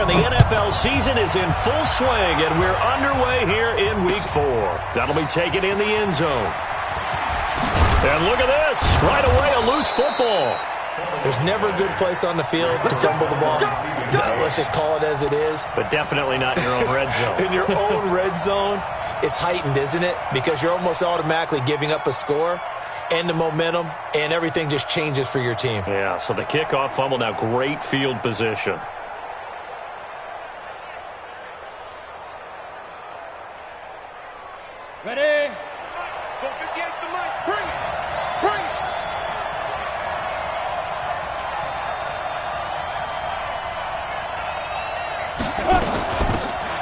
and the NFL season is in full swing, and we're underway here in Week 4. That'll be taken in the end zone. And look at this. Right away, a loose football. There's never a good place on the field to fumble the ball. Let's just call it as it is. But definitely not in your own red zone. In your own red zone, it's heightened, isn't it? Because you're almost automatically giving up a score and the momentum, and everything just changes for your team. Yeah, so the kickoff fumble, now great field position. Ready? Go 58 to the mic. Bring it. Bring it.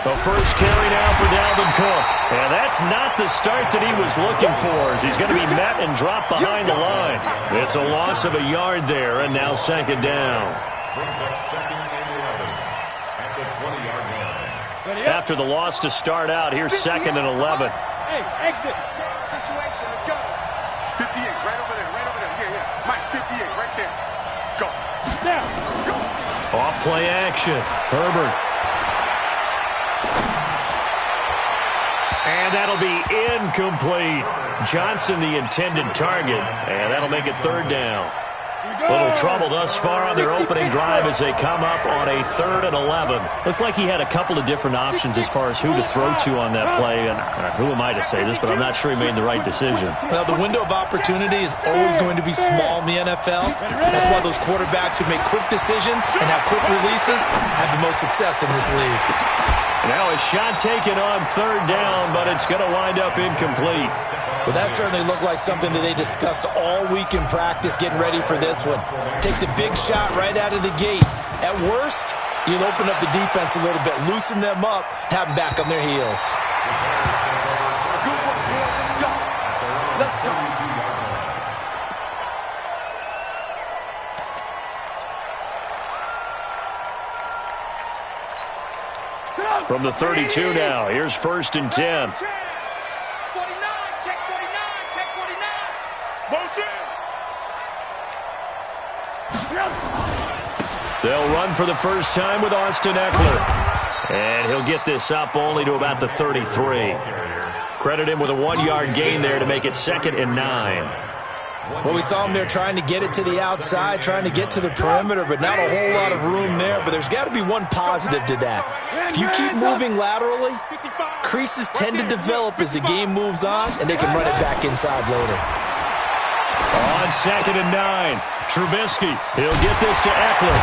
The first carry now for Dalvin Cook. And that's not the start that he was looking for, as he's going to be met and dropped behind the line. It's a loss of a yard there, and now second down. Brings up second and 11 at the 20-yard line. After the loss to start out, here's second and 11. Hey, exit. Situation, let's go. 58, right over there, right over there. Yeah. Mike, 58, right there. Go. Now, go. Off play action. Herbert. And that'll be incomplete. Johnson, the intended target. And that'll make it third down. Little trouble thus far on their opening drive as they come up on a 3rd and 11. Looked like he had a couple of different options as far as who to throw to on that play. And who am I to say this, but I'm not sure he made the right decision. Well, the window of opportunity is always going to be small in the NFL. That's why those quarterbacks who make quick decisions and have quick releases have the most success in this league. Now a shot taken on 3rd down, but it's going to wind up incomplete. Well, that certainly looked like something that they discussed all week in practice, getting ready for this one. Take the big shot right out of the gate. At worst, you'll open up the defense a little bit, loosen them up, have them back on their heels. From the 32 now, here's 1st and 10. They'll run for the first time with Austin Eckler. And he'll get this up only to about the 33. Credit him with a 1-yard gain there to make it 2nd and 9. Well, we saw him there trying to get it to the outside, trying to get to the perimeter, but not a whole lot of room there. But there's got to be one positive to that. If you keep moving laterally, creases tend to develop as the game moves on, and they can run it back inside later. On 2nd and 9, Trubisky. He'll get this to Eckler.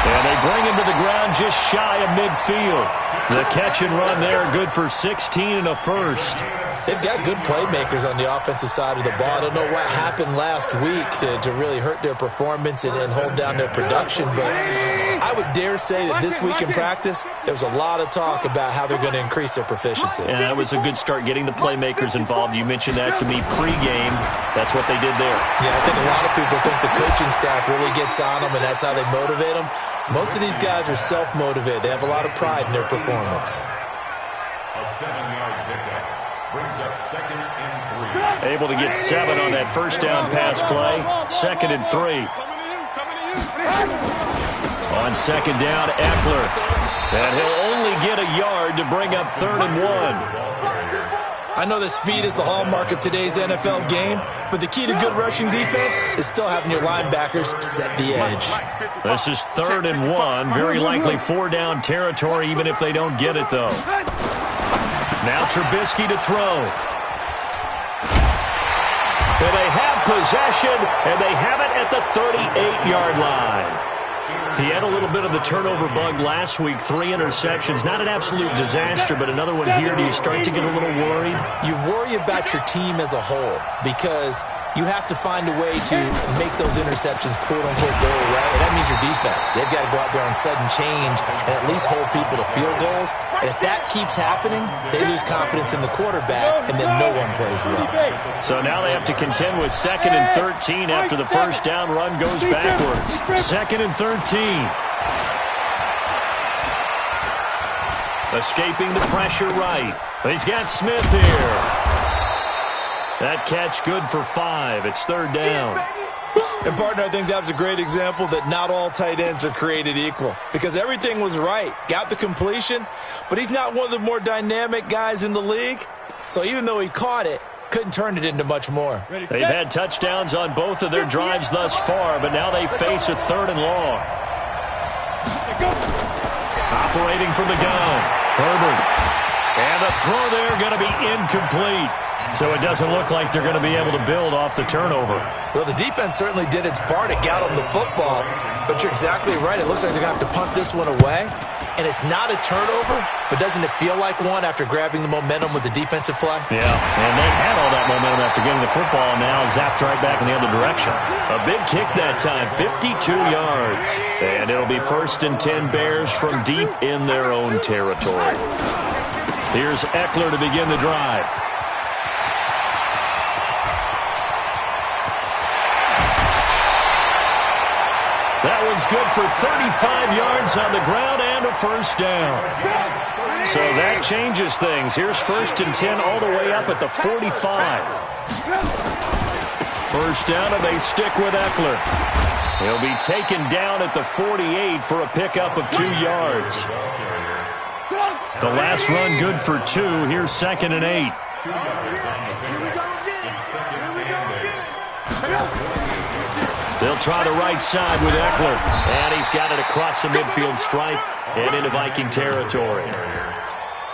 And they bring him to the ground just shy of midfield. The catch and run there, good for 16 and a first. They've got good playmakers on the offensive side of the ball. I don't know what happened last week to really hurt their performance and hold down their production, but I would dare say that this week in practice, there was a lot of talk about how they're going to increase their proficiency. And that was a good start, getting the playmakers involved. You mentioned that to me pregame. That's what they did there. Yeah, I think a lot of people think the coaching staff really gets on them, and that's how they motivate them. Most of these guys are self-motivated. They have a lot of pride in their performance. A 7-yard pickup brings up 2nd and 3. Able to get 7 on that first down pass play. 2nd and 3. On 2nd down, Eckler. And he'll only get a yard to bring up 3rd and 1. I know that speed is the hallmark of today's NFL game, but the key to good rushing defense is still having your linebackers set the edge. This is 3rd and 1. Very likely 4-down territory, even if they don't get it, though. Now Trubisky to throw. And they have possession, and they have it at the 38-yard line. He had a little bit of the turnover bug last week, 3 interceptions. Not an absolute disaster, but another one here. Do you start to get a little worried? You worry about your team as a whole because you have to find a way to make those interceptions quote-unquote go away, and that means your defense. They've got to go out there on sudden change and at least hold people to field goals. And if that keeps happening, they lose confidence in the quarterback, and then no one plays well. So now they have to contend with 2nd and 13 after the first down run goes backwards. 2nd and 13. Escaping the pressure right. He's got Smith here. That catch good for 5. It's 3rd down. And, partner, I think that was a great example that not all tight ends are created equal because everything was right. Got the completion, but he's not one of the more dynamic guys in the league. So even though he caught it, couldn't turn it into much more. They've had touchdowns on both of their drives thus far, but now they face a 3rd and long. Operating from the gun, Herbert. And the throw there going to be incomplete. So it doesn't look like they're going to be able to build off the turnover. Well, the defense certainly did its part. It got them the football. But you're exactly right. It looks like they're going to have to punt this one away. And it's not a turnover, but doesn't it feel like one after grabbing the momentum with the defensive play? Yeah, and they had all that momentum after getting the football, now zapped right back in the other direction. A big kick that time, 52 yards. And it'll be 1st and 10 Bears from deep in their own territory. Here's Eckler to begin the drive. That one's good for 35 yards on the ground and a 1st down. So that changes things. Here's 1st and 10 all the way up at the 45. 1st down, and they stick with Eckler. He'll be taken down at the 48 for a pickup of 2 yards. The last run good for 2. Here's 2nd and 8. They'll try the right side with Eckler. And he's got it across the midfield stripe and into Viking territory.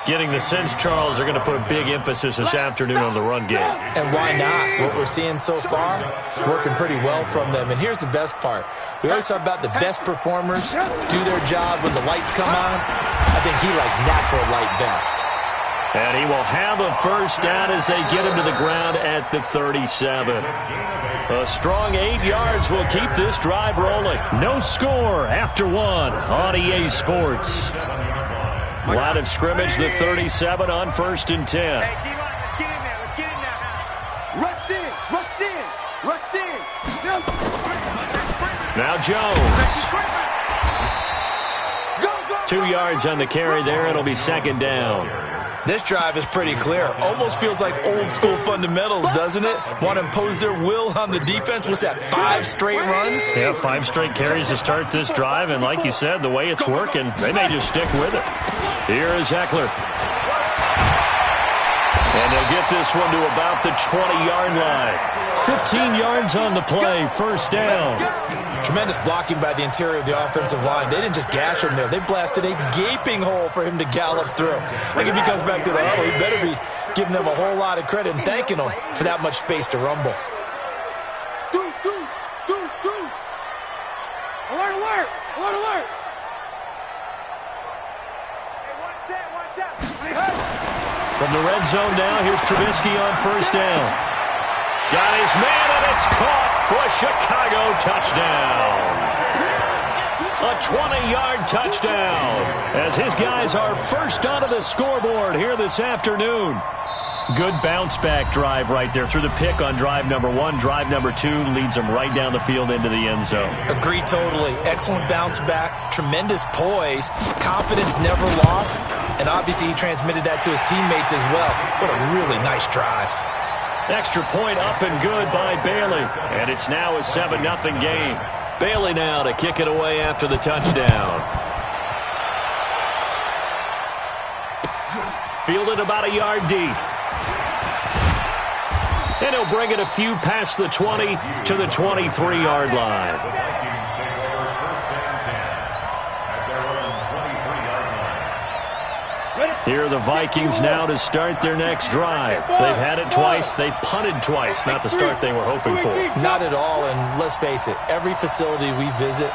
Getting the sense, Charles, they're going to put a big emphasis this afternoon on the run game. And why not? What we're seeing so far is working pretty well from them. And here's the best part. We always talk about the best performers do their job when the lights come on. I think he likes natural light best. And he will have a 1st down as they get him to the ground at the 37. A strong 8 yards will keep this drive rolling. No score after 1 on EA Sports. Line of scrimmage, the 37 on 1st and 10. Hey, D-line, let's get in there. Let's get in there now. Rush in. Rush in. Rush in. Now Jones. 2 yards on the carry there. It'll be 2nd down. This drive is pretty clear. Almost feels like old school fundamentals, doesn't it? Want to impose their will on the defense. What's that, 5 straight runs? Yeah, 5 straight carries to start this drive. And like you said, the way it's working, they may just stick with it. Here is Eckler. And they'll get this one to about the 20-yard line. 15 yards on the play, 1st down. Tremendous blocking by the interior of the offensive line. They didn't just gash him there. They blasted a gaping hole for him to gallop through. I think if he comes back to the huddle, he better be giving them a whole lot of credit and thanking them for that much space to rumble. Deuce. Alert. Watch out. From the red zone now, here's Trubisky on 1st down. Got his man, and it's caught for a Chicago touchdown. A 20-yard touchdown as his guys are first onto the scoreboard here this afternoon. Good bounce-back drive right there through the pick on drive number 1. Drive number 2 leads them right down the field into the end zone. Agree totally. Excellent bounce back, tremendous poise, confidence never lost, and obviously he transmitted that to his teammates as well. What a really nice drive. Extra point up and good by Bailey. And it's now a 7-0 game. Bailey now to kick it away after the touchdown. Fielded about a yard deep. And he'll bring it a few past the 20 to the 23-yard line. Vikings take over 1st and 10 at their own 23-yard line. Here are the Vikings now to start their next drive. They've had it twice. They've punted twice. Not the start they were hoping for. Not at all, and let's face it, every facility we visit,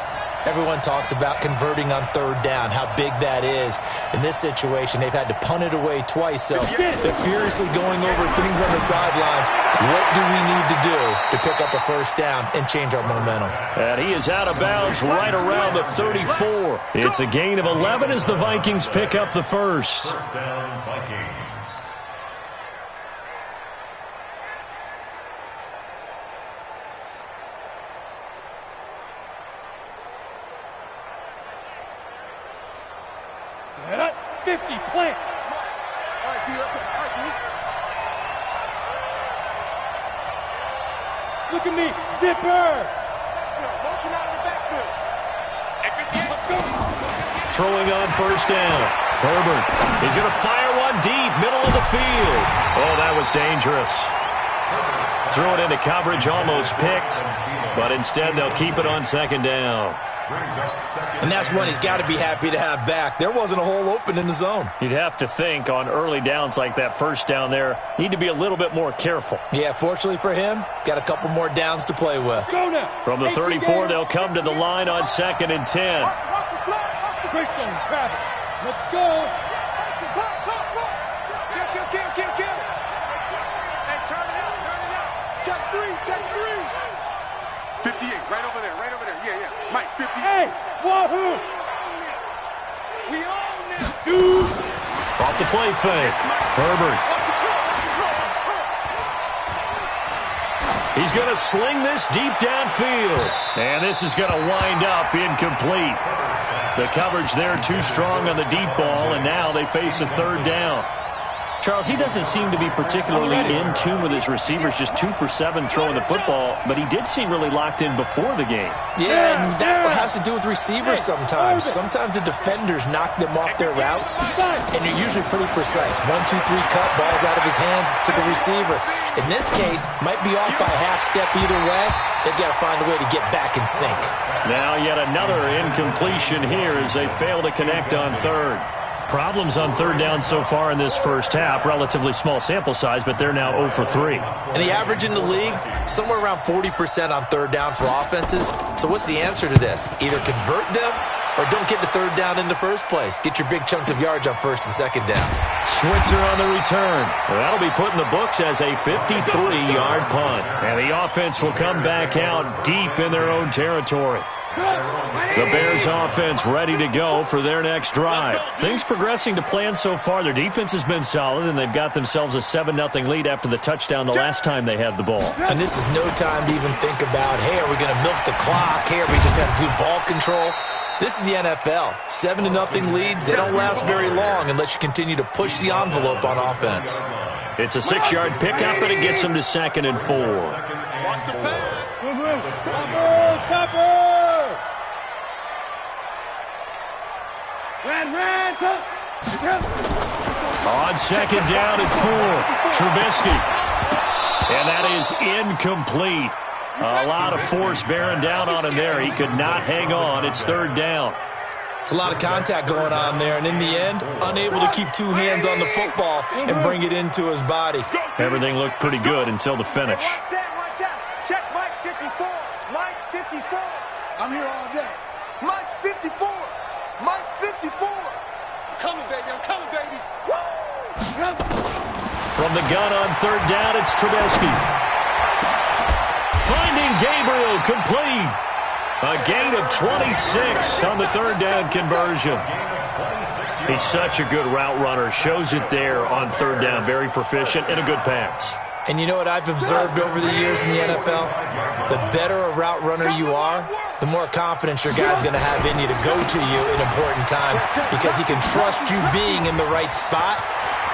everyone talks about converting on 3rd down, how big that is. In this situation, they've had to punt it away twice, so they're furiously going over things on the sidelines. What do we need to do to pick up a 1st down and change our momentum? And he is out of bounds right around the 34. It's a gain of 11 as the Vikings pick up the 1st. 1st down, Vikings. Set up, 50, plant. All right, D, let's go. All right, D. Look at me, zipper. backfield. Motion out of the backfield. Throwing on first down. Herbert is going to fire one deep, middle of the field. Oh, that was dangerous. Threw it into coverage, almost picked, but instead they'll keep it on second down. And that's one he's got to be happy to have back. There wasn't a hole open in the zone. You'd have to think on early downs like that first down there, need to be a little bit more careful. Yeah, fortunately for him, got a couple more downs to play with. From the 34, they'll come to the line on 2nd and 10. Christian, Travis, let's go. Kill. Hey, turn it out. Check three. 58, right over there. Yeah. Mike, 58. Hey, wahoo! We own this. Shoot. Off the play fake. Herbert. He's going to sling this deep downfield. And this is going to wind up incomplete. The coverage there too strong on the deep ball, and now they face a third down. Charles, he doesn't seem to be particularly in tune with his receivers, just 2 for 7 throwing the football, but he did seem really locked in before the game. Yeah, and that has to do with receivers sometimes. Sometimes the defenders knock them off their routes, and they're usually pretty precise. 1, 2, 3 cut, ball's out of his hands to the receiver. In this case, might be off by a half step either way. They've got to find a way to get back in sync. Now yet another incompletion here as they fail to connect on third. Problems on third down so far in this first half. Relatively small sample size, but they're now 0 for 3. And the average in the league, somewhere around 40% on third down for offenses. So what's the answer to this? Either convert them or don't get the third down in the first place. Get your big chunks of yards on first and second down. Switzer on the return. That'll be put in the books as a 53-yard punt. And the offense will come back out deep in their own territory. The Bears offense ready to go for their next drive. Things progressing to plan so far. Their defense has been solid, and they've got themselves a 7-0 lead after the touchdown the last time they had the ball. And this is no time to even think about, hey, are we going to milk the clock? Hey, are we just going to do ball control? This is the NFL. 7-0 leads, they don't last very long unless you continue to push the envelope on offense. It's a 6-yard pickup, and it gets them to 2nd and 4. Watch the pass. Chopper! Ran, On 2nd down and 4, Trubisky. And that is incomplete. A lot of force bearing down on him there. He could not hang on. It's 3rd down. It's a lot of contact going on there, and in the end, unable to keep 2 hands on the football and bring it into his body. Everything looked pretty good until the finish. Watch out. Check Mike 54. Mike 54. I'm here all day. Mike 54. Mike 54. I'm coming, baby. Woo! From the gun on 3rd down, it's Trubisky. Finding Gabriel, complete. A gain of 26 on the 3rd down conversion. He's such a good route runner. Shows it there on 3rd down. Very proficient and a good pass. And you know what I've observed over the years in the NFL? The better a route runner you are, the more confidence your guy's going to have in you to go to you in important times because he can trust you being in the right spot,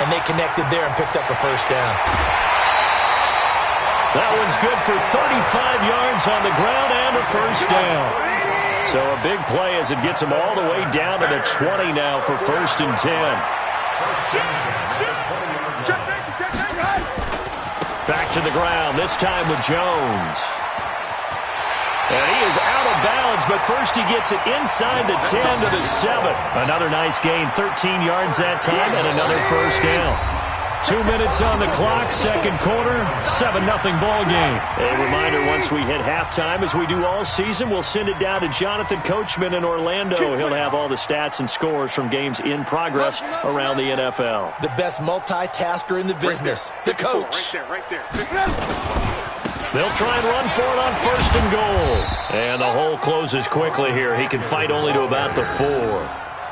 and they connected there and picked up a first down. That one's good for 35 yards on the ground and a first down. So a big play as it gets him all the way down to the 20 now for 1st and 10. Back to the ground, this time with Jones. And he is out of bounds, but first he gets it inside the 10 to the 7. Another nice gain, 13 yards that time, and another first down. 2 minutes on the clock, 2nd quarter, 7-0 ball game. A reminder, once we hit halftime, as we do all season, we'll send it down to Jonathan Coachman in Orlando. He'll have all the stats and scores from games in progress around the NFL. The best multitasker in the business, the coach. Right there. They'll try and run for it on 1st and goal. And the hole closes quickly here. He can fight only to about the 4.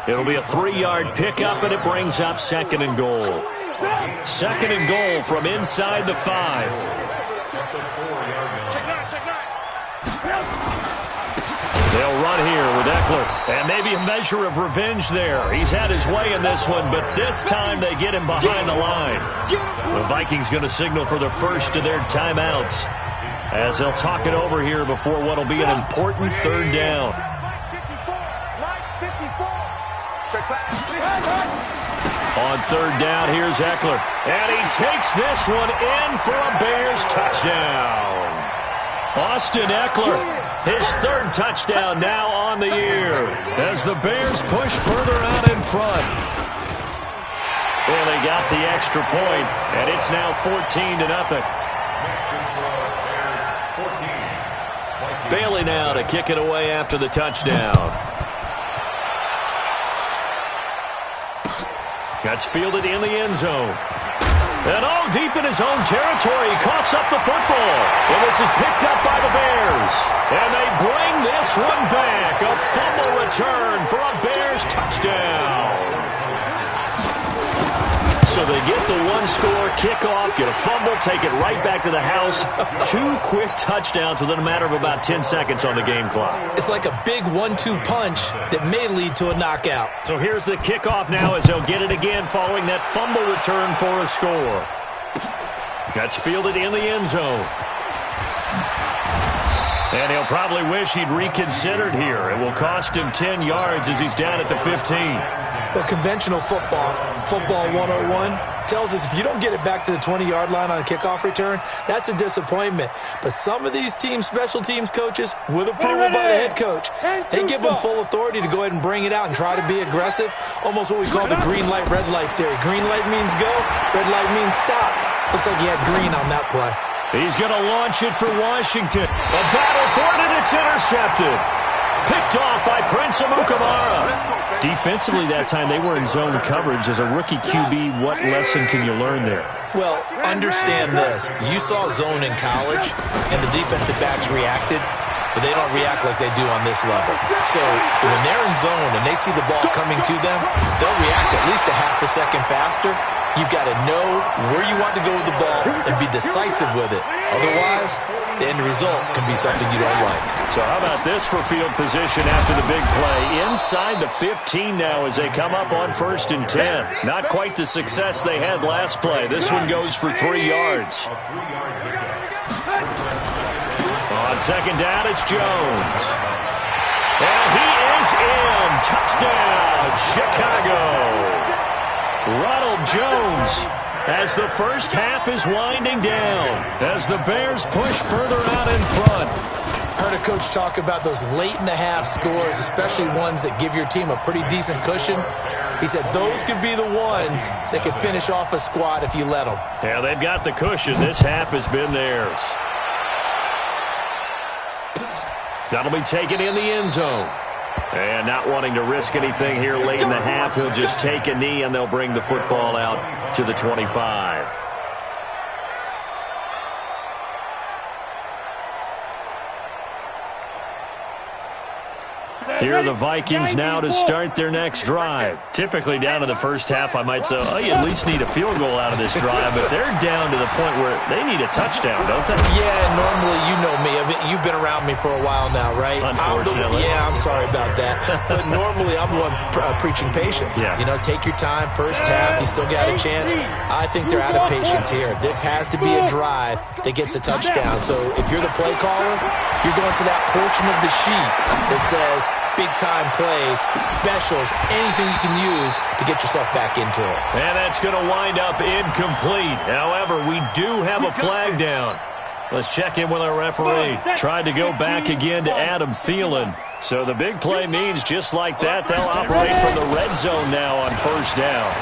It'll be a 3-yard pickup, and it brings up 2nd and goal. 2nd and goal from inside the 5. They'll run here with Eckler. And maybe a measure of revenge there. He's had his way in this one, but this time they get him behind the line. The Vikings going to signal for the first of their timeouts. as they'll talk it over here before what will be an important third down. On third down, here's Eckler. And he takes this one in for a Bears touchdown. Austin Eckler, his third touchdown now on the year as the Bears push further out in front. Well, they got the extra point, and it's now 14-0. Bailey now to kick it away after the touchdown. That's fielded in the end zone. And deep in his own territory, he coughs up the football. And this is picked up by the Bears. And they bring this one back. A fumble return for a Bears touchdown. So they get the one-score kickoff, get a fumble, take it right back to the house. 2 quick touchdowns within a matter of about 10 seconds on the game clock. It's like a big 1-2 punch that may lead to a knockout. So here's the kickoff now as they'll get it again following that fumble return for a score. That's fielded in the end zone. And he'll probably wish he'd reconsidered here. It will cost him 10 yards as he's down at the 15. Well, conventional football 101, tells us if you don't get it back to the 20-yard line on a kickoff return, that's a disappointment. But some of these team special teams coaches, with approval by the head coach, they give them full authority to go ahead and bring it out and try to be aggressive, almost what we call the green light, red light theory. Green light means go, red light means stop. Looks like he had green on that play. He's going to launch it for Washington. A battle for it, and it's intercepted. Picked off by Prince Amukamara. Defensively that time, they were in zone coverage. As a rookie QB, what lesson can you learn there? Well, understand this. You saw zone in college, and the defensive backs reacted, but they don't react like they do on this level. So when they're in zone and they see the ball coming to them, they'll react at least a half a second faster. You've got to know where you want to go with the ball and be decisive with it. Otherwise, the end result can be something you don't like. So how about this for field position after the big play? Inside the 15 now as they come up on 1st and 10. Not quite the success they had last play. This one goes for 3 yards. On 2nd down, it's Jones. And he is in. Touchdown, Chicago. Ronald Jones as the first half is winding down as the Bears push further out in front. Heard a coach talk about those late-in-the-half scores, especially ones that give your team a pretty decent cushion. He said those could be the ones that could finish off a squad if you let them. Yeah, they've got the cushion. This half has been theirs. That'll be taken in the end zone. And not wanting to risk anything here late in the half, he'll just take a knee and they'll bring the football out to the 25. Here are the Vikings now to start their next drive. Typically down in the first half, I might say, oh, you at least need a field goal out of this drive, but they're down to the point where they need a touchdown, don't they? Yeah, normally, you know me. You've been around me for a while now, right? Unfortunately. I'm sorry about that. But normally, I'm the one preaching patience. Yeah. You know, take your time. First half, you still got a chance. I think they're out of patience here. This has to be a drive that gets a touchdown. So if you're the play caller, you're going to that portion of the sheet that says big-time plays, specials, anything you can use to get yourself back into it. And that's going to wind up incomplete. However, we do have a flag down. Let's check in with our referee. Tried to go back again to Adam Thielen. So the big play means just like that, they'll operate from the red zone now on 1st down.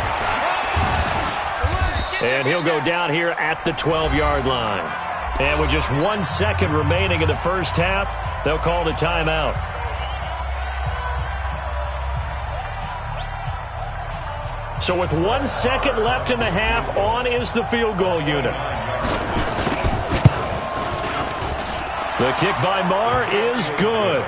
And he'll go down here at the 12-yard line. And with just 1 second remaining in the first half, they'll call the timeout. So with 1 second left in the half, on is the field goal unit. The kick by Marr is good.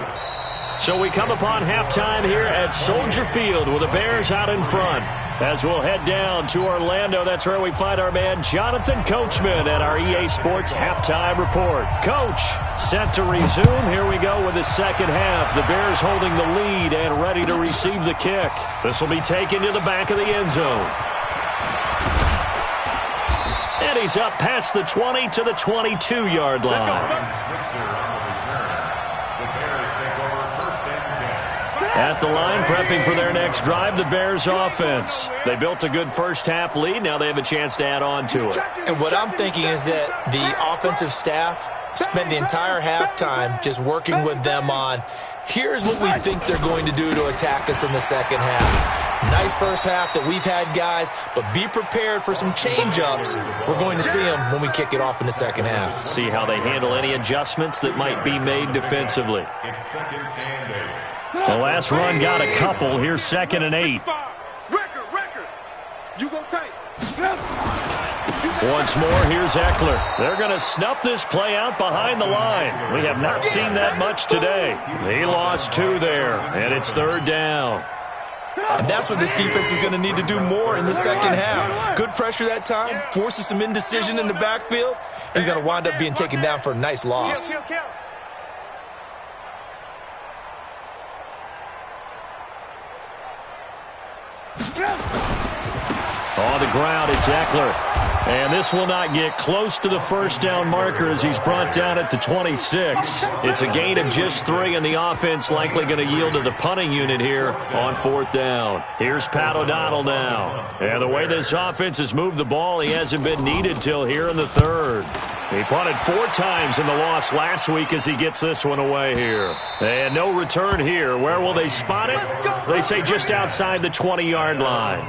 So we come upon halftime here at Soldier Field with the Bears out in front. As we'll head down to Orlando, that's where we find our man Jonathan Coachman at our EA Sports Halftime Report. Coach, set to resume. Here we go with the second half. The Bears holding the lead and ready to receive the kick. This will be taken to the back of the end zone. And he's up past the 20 to the 22-yard line. At the line, prepping for their next drive, the Bears offense. They built a good first-half lead. Now they have a chance to add on to it. And what I'm thinking is that the offensive staff spent the entire halftime just working with them on, here's what we think they're going to do to attack us in the second half. Nice first half that we've had, guys, but be prepared for some change-ups. We're going to see them when we kick it off in the second half. See how they handle any adjustments that might be made defensively. The last run got a couple. Here's 2nd and 8. Record. You go tight. Once more, here's Eckler. They're going to snuff this play out behind the line. We have not seen that much today. He lost 2 there, and it's 3rd down. And that's what this defense is going to need to do more in the second half. Good pressure that time, forces some indecision in the backfield. He's going to wind up being taken down for a nice loss. On the ground, it's Eckler. And this will not get close to the first down marker as he's brought down at the 26. It's a gain of just 3, and the offense likely going to yield to the punting unit here on 4th down. Here's Pat O'Donnell now. And the way this offense has moved the ball, he hasn't been needed till here in the 3rd. He punted 4 times in the loss last week as he gets this one away here. And no return here. Where will they spot it? They say just outside the 20-yard line.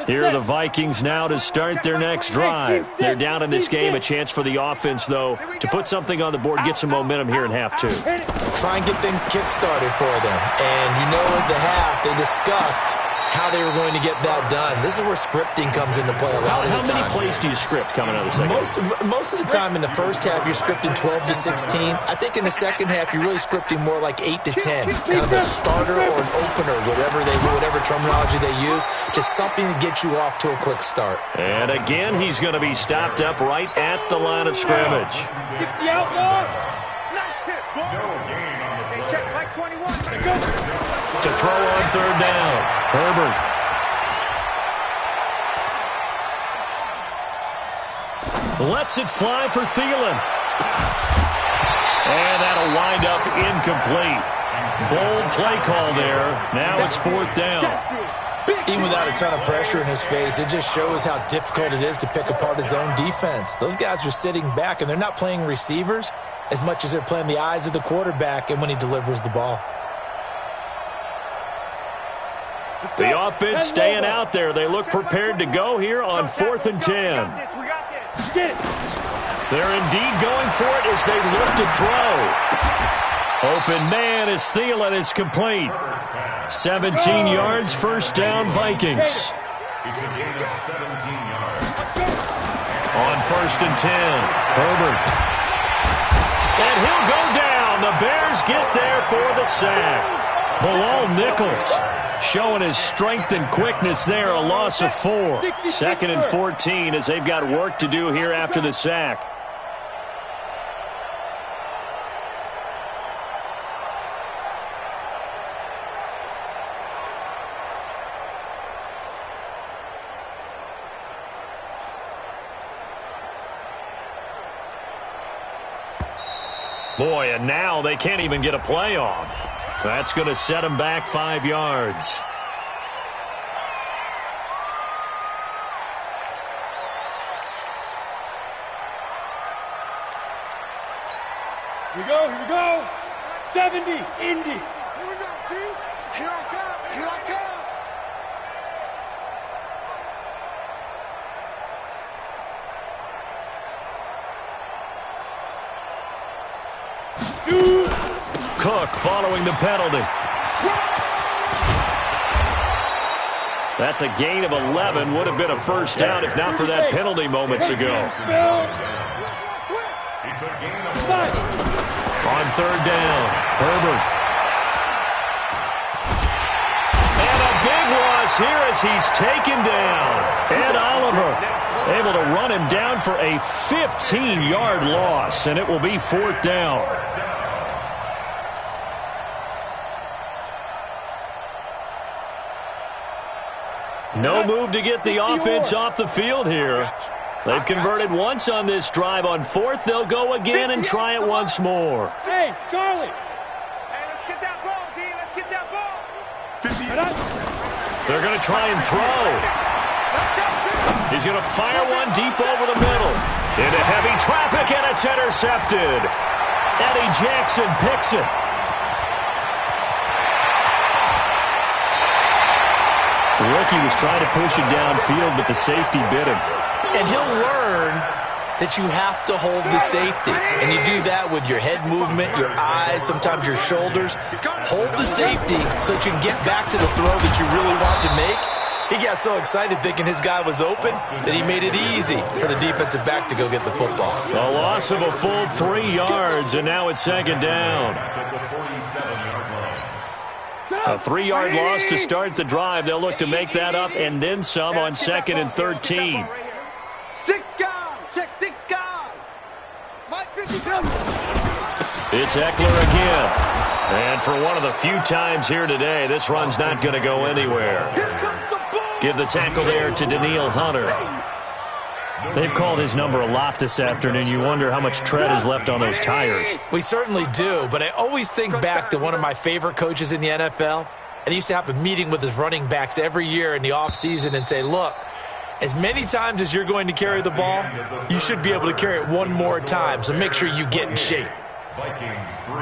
Here are the Vikings now to start their next drive. They're down in this game. A chance for the offense, though, to put something on the board, get some momentum here in half 2. Try and get things kick-started for them. And you know at the half, they discussed how they were going to get that done. This is where scripting comes into play a lot of the time. How many plays do you script coming out of the second? Most of the time in the first half, you're scripting 12 to 16. I think in the second half, you're really scripting more like 8 to 10. Kind of a starter or an opener, whatever terminology they use. Just something to get you off to a quick start. And again, he's going to be stopped up right at the line of scrimmage. 60 out, Lord. Nice hit, boy. Hey, check Mike 21. To throw on 3rd down. Herbert. Lets it fly for Thielen. And that'll wind up incomplete. Bold play call there. Now it's 4th down. Even without a ton of pressure in his face, it just shows how difficult it is to pick apart his own defense. Those guys are sitting back, and they're not playing receivers as much as they're playing the eyes of the quarterback and when he delivers the ball. The offense staying out there. They look prepared to go here on 4th and 10. They're indeed going for it as they look to throw. Open man is Thielen. It's complete. 17 yards, 1st down, Vikings. It's a gain of 17 yards. On 1st and 10, Herbert. And he'll go down. The Bears get there for the sack. Bilal Nichols showing his strength and quickness there, a loss of 4. 2nd and 14 as they've got work to do here after the sack. Boy, and now they can't even get a playoff. That's going to set them back 5 yards. Here we go. 70, Indy. Here we go, T. Here I come. Here I come. Cook following the penalty. That's a gain of 11. Would have been a 1st down if not for that penalty moments ago. On 3rd down, Herbert. And a big loss here as he's taken down. Ed Oliver able to run him down for a 15-yard loss, and it will be 4th down. No move to get the offense off the field here. They've converted once on this drive. On fourth, they'll go again and try it once more. Hey, Charlie. Hey, let's get that ball, D. Let's get that ball. They're going to try and throw. He's going to fire one deep over the middle. Into heavy traffic, and it's intercepted. Eddie Jackson picks it. The rookie was trying to push it downfield, but the safety bit him. And he'll learn that you have to hold the safety. And you do that with your head movement, your eyes, sometimes your shoulders. Hold the safety so that you can get back to the throw that you really want to make. He got so excited thinking his guy was open that he made it easy for the defensive back to go get the football. A loss of a full 3 yards, and now it's second down. A 3-yard loss to start the drive. They'll look to make that up and then some on 2nd and 13. 6 guard. Check 6 guard. Mike 57. It's Eckler again. And for one of the few times here today, this run's not going to go anywhere. Give the tackle there to Daniil Hunter. They've called his number a lot this afternoon. You wonder how much tread is left on those tires. We certainly do, but I always think back to one of my favorite coaches in the NFL. And he used to have a meeting with his running backs every year in the offseason and say, look, as many times as you're going to carry the ball, you should be able to carry it one more time, so make sure you get in shape. Vikings 3.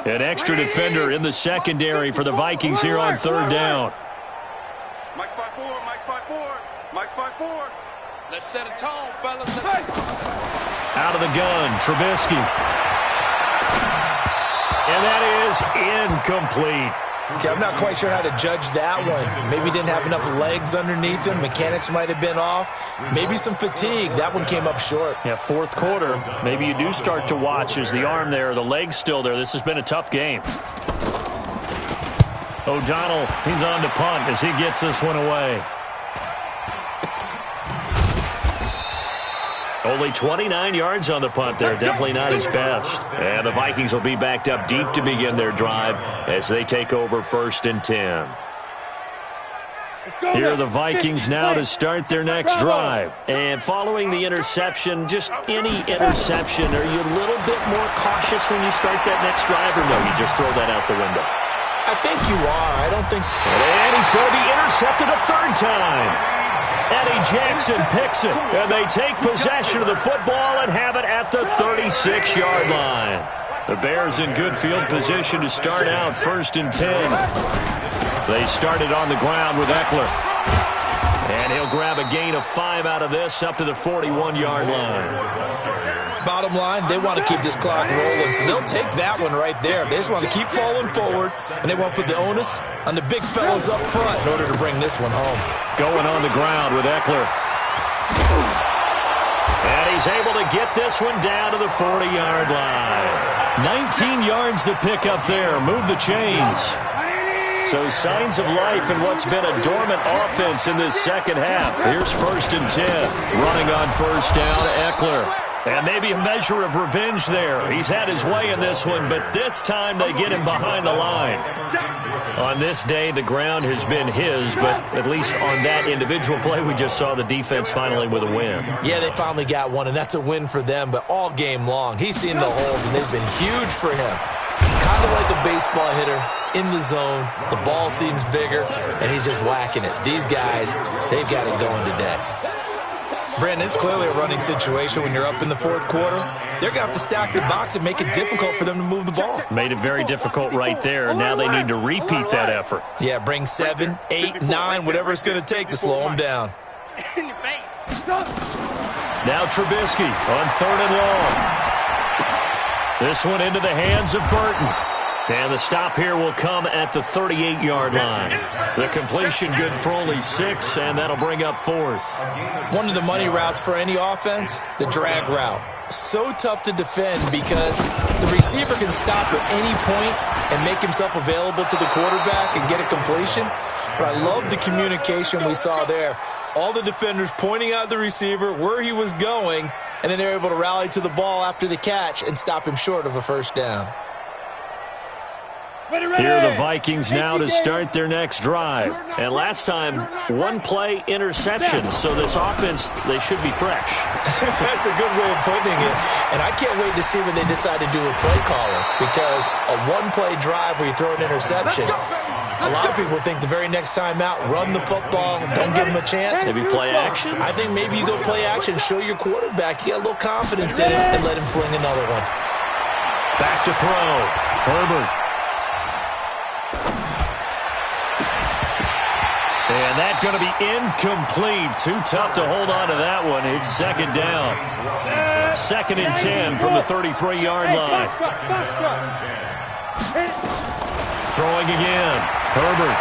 An extra defender in the secondary for the Vikings here on 3rd down. Mike's 5-4. Mike's 5-4. Mike's 5-4. Let's set a tone, fellas. Out of the gun, Trubisky. And that is incomplete. Okay, I'm not quite sure how to judge that one. Maybe didn't have enough legs underneath him. Mechanics might have been off. Maybe some fatigue. That one came up short. Yeah, 4th quarter. Maybe you do start to watch. Is the arm there, the leg's still there. This has been a tough game. O'Donnell, he's on to punt as he gets this one away. Only 29 yards on the punt there. Definitely not his best. And the Vikings will be backed up deep to begin their drive as they take over 1st and 10. Here are the Vikings now to start their next drive. And following the interception, just any interception, are you a little bit more cautious when you start that next drive, or no, you just throw that out the window? I think you are. I don't think... And he's going to be intercepted a 3rd time. Eddie Jackson picks it, and they take possession of the football and have it at the 36-yard line. The Bears in good field position to start out 1st and 10. They started on the ground with Eckler. And he'll grab a gain of 5 out of this up to the 41-yard line. Bottom line, they want to keep this clock rolling, so they'll take that one right there. They just want to keep falling forward, and they won't put the onus on the big fellas up front in order to bring this one home. Going on the ground with Eckler. And he's able to get this one down to the 40-yard line. 19 yards to pick up there. Move the chains. So signs of life in what's been a dormant offense in this second half. Here's 1st and 10. Running on 1st down, Eckler. And maybe a measure of revenge there. He's had his way in this one, but this time they get him behind the line. On this day, the ground has been his, but at least on that individual play, we just saw the defense finally with a win. Yeah, they finally got one, and that's a win for them, but all game long, he's seen the holes, and they've been huge for him. Kind of like a baseball hitter in the zone. The ball seems bigger, and he's just whacking it. These guys, they've got it going today. Brandon, it's clearly a running situation when you're up in the 4th quarter. They're going to have to stack the box and make it difficult for them to move the ball. Made it very difficult right there. Now they need to repeat that effort. Yeah, bring 7, 8, 9, whatever it's going to take to slow them down. In your face. Now Trubisky on 3rd and long. This one into the hands of Burton. And the stop here will come at the 38-yard line. The completion good for only 6, and that'll bring up 4th. One of the money routes for any offense, the drag route. So tough to defend because the receiver can stop at any point and make himself available to the quarterback and get a completion. But I love the communication we saw there. All the defenders pointing out the receiver, where he was going, and then they're able to rally to the ball after the catch and stop him short of a 1st down. Here are the Vikings now to start their next drive. And last time, one-play interception. So this offense, they should be fresh. That's a good way of putting it. And I can't wait to see what they decide to do with play calling. Because a one-play drive where you throw an interception, a lot of people think the very next time out, run the football, don't give them a chance. Maybe play action? I think maybe you go play action, show your quarterback, you get a little confidence in him, and let him fling another one. Back to throw. Herbert. And that's going to be incomplete. Too tough to hold on to that one. It's second down. 2nd and 10 from the 33-yard line. Throwing again. Herbert.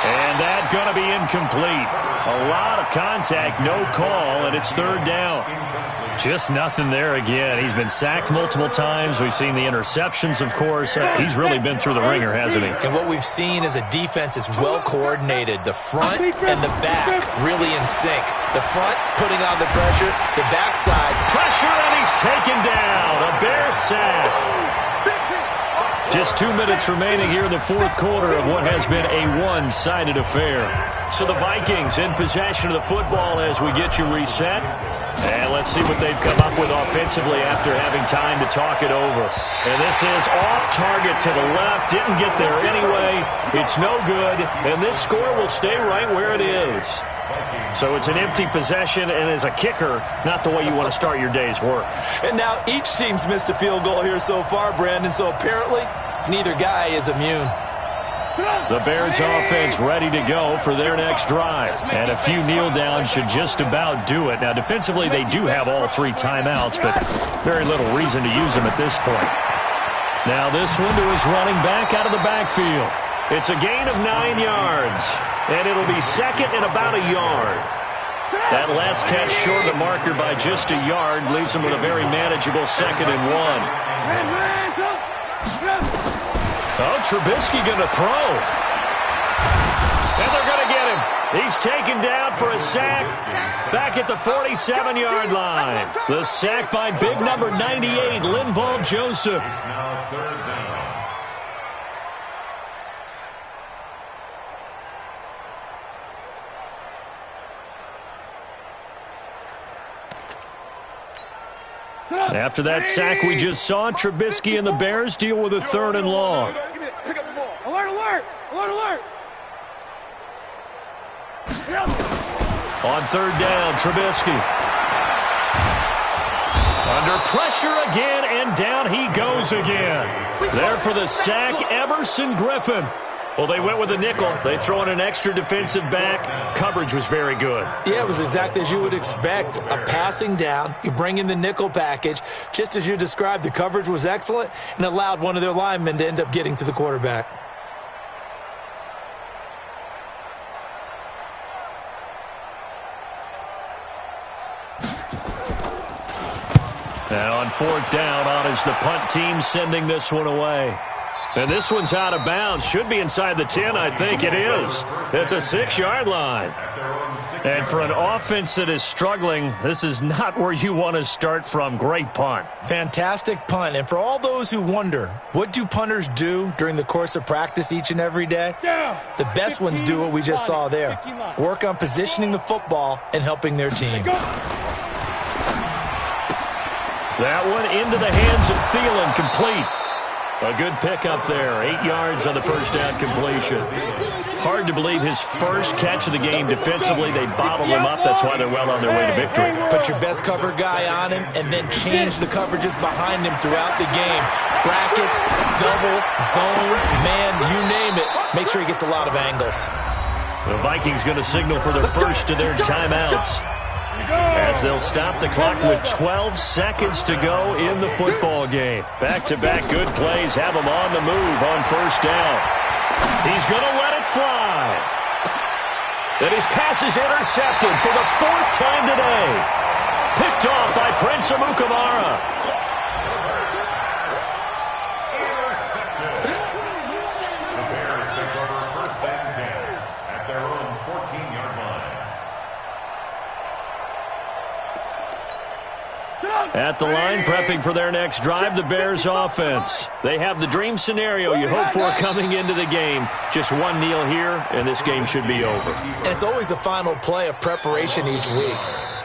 And that's going to be incomplete. A lot of contact, no call, and it's 3rd down. Just nothing there again. He's been sacked multiple times. We've seen the interceptions, of course. He's really been through the ringer, hasn't he? And what we've seen is a defense that's well coordinated. The front and the back really in sync. The front putting on the pressure. The backside. Pressure, and he's taken down. A Bear sack. Just 2 minutes remaining here in the 4th quarter of what has been a one-sided affair. So the Vikings in possession of the football as we get you reset. And let's see what they've come up with offensively after having time to talk it over. And this is off target to the left. Didn't get there anyway. It's no good. And this score will stay right where it is. So it's an empty possession, and as a kicker, not the way you want to start your day's work. And now each team's missed a field goal here so far, Brandon, so apparently neither guy is immune. The Bears offense ready to go for their next drive. And a few kneel downs should just about do it. Now, defensively, they do have all 3 timeouts, but very little reason to use them at this point. Now this one to his running back out of the backfield. It's a gain of 9 yards. And it'll be 2nd and about a yard. That last catch short of the marker by just a yard leaves him with a very manageable 2nd and 1. Oh, Trubisky going to throw. And they're going to get him. He's taken down for a sack back at the 47-yard line. The sack by big number 98, Linval Joseph. Now 3rd down. After that sack we just saw, Trubisky and the Bears deal with a 3rd and long. Alert, alert! Alert, alert! On 3rd down, Trubisky. Under pressure again, and down he goes again. There for the sack, Everson Griffin. Well, they went with a nickel. They throw in an extra defensive back. Coverage was very good. Yeah, it was exactly as you would expect. A passing down. You bring in the nickel package. Just as you described, the coverage was excellent and allowed one of their linemen to end up getting to the quarterback. Now on 4th down, on is the punt team sending this one away. And this one's out of bounds. Should be inside the 10, I think it is. At the 6-yard line. And for an offense that is struggling, this is not where you want to start from. Great punt. Fantastic punt. And for all those who wonder, what do punters do during the course of practice each and every day? The best ones do what we just saw there. Work on positioning the football and helping their team. That one into the hands of Thielen, complete. A good pickup there. 8 yards on the first down completion. Hard to believe his first catch of the game defensively. They bottled him up. That's why they're well on their way to victory. Put your best cover guy on him and then change the coverages behind him throughout the game. Brackets, double, zone, man, you name it. Make sure he gets a lot of angles. The Vikings going to signal for their first of their timeouts, as they'll stop the clock with 12 seconds to go in the football game. Back-to-back good plays have him on the move on first down. He's going to let it fly. And his pass is intercepted for the 4th time today. Picked off by Prince Amukamara. The Bears take over 1st and 10 at their own 14-yard line. At the line, prepping for their next drive, the Bears offense. They have the dream scenario you hope for coming into the game. Just one kneel here, and this game should be over. And it's always the final play of preparation each week.